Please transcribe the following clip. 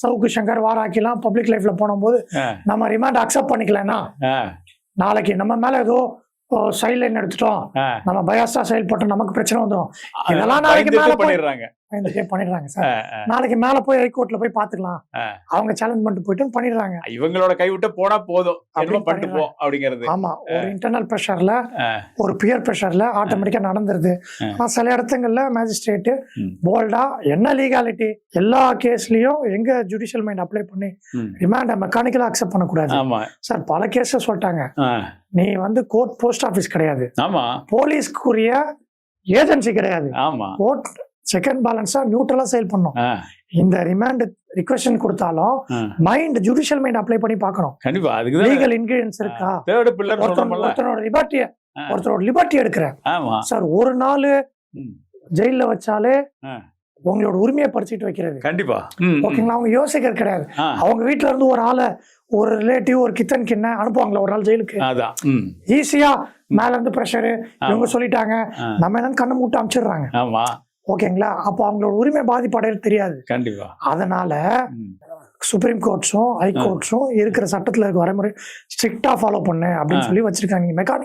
Savukku Shankar வாராக்கிலாம் public லைஃப்ல போனும்போது நம்ம remand accept பண்ணிக்கலன்னா நாளைக்கு நம்ம மேல ஏதோ சைட் லைன் எடுத்துட்டோம், நம்ம பயாஸா செயல்பட்டோம், நமக்கு பிரச்சனை வந்துடும். இதெல்லாம் நாளைக்கு மேல பண்ணிடுறாங்க சார். நாளைக்கு மேல போய் ஹைகோர்ட்ல போய் பாத்துக்கலாம், அவங்க சேலஞ்ச் பண்ணிட்டு போயிட்டு பண்ணிடுறாங்க. இவங்களோட கைவிட்டு போனா போதும் அப்படிங்கிறது. ஆமா, ஒரு இன்டர்னல் பிரஷர்ல, ஒரு பியர் பிரஷர்ல ஆட்டோமேட்டிக்கா நடந்துருது. ஆனா சில இடத்துங்கள்ல மேஜிஸ்ட்ரேட் போல்டா என்ன லீகாலிட்டி எல்லா கேஸ்லயும் எங்க ஜுடிஷியல் மைண்ட் அப்ளை பண்ணி ரிமாண்ட மெக்கானிக்கலா அக்செப்ட் பண்ணக்கூடாது சார். பல கேஸ் சொல்லிட்டாங்க, நீ வந்து கோர்ட் போஸ்ட் ஆபீஸ் கிடையாது, போலீஸ்க்குரிய ஏஜென்சி கிடையாது, கோர்ட் செகண்ட் பேலன்ஸா நியூட்ரலா செயல் பண்ணும். இந்த ரிமாண்ட் ரிக்வெஸ்ட் கொடுத்தாலும் மைண்ட் ஜுடிஷியல் மைண்ட் அப்ளை பண்ணி பார்க்கணும். கண்டிப்பா லீகல் இன்கிரியன்ஸ் இருக்கா, ஒருத்தரோட லிபர்ட்டி எடுக்கிறேன் சார். ஒரு நாள் ஜெயில வச்சாலே உங்களோட உரிமையை பறிச்சுட்டு வைக்கிறது. கண்டிப்பா ஓகேங்களா, அவங்க யோசிக்கிறது கிடையாது. அவங்க வீட்டுல இருந்து ஒரு ஆளை, ஒரு ரிலேட்டிவ், ஒரு கித்தன் கிண்ண அனுப்புவாங்களா ஒரு நாள் ஜெயிலுக்கு, ஈஸியா மேல இருந்து பிரஷரு இவங்க சொல்லிட்டாங்க, நம்ம என்னன்னு கண்ணை மூட்டு அனுப்பிச்சிடுறாங்க. ஓகேங்களா, அப்போ அவங்களோட உரிமை பாதிப்படைறது தெரியாது. கண்டிப்பா. அதனால சுப்ரீம் கோர்ட்ஸும் ஹை கோர்ட்ஸும் இருக்கிற சட்டத்துல இருக்க வரைமுறை ஸ்ட்ரிக்டா ஃபாலோ பண்ணு அப்படின்னு சொல்லி வச்சிருக்காங்க. மெக்கானிக்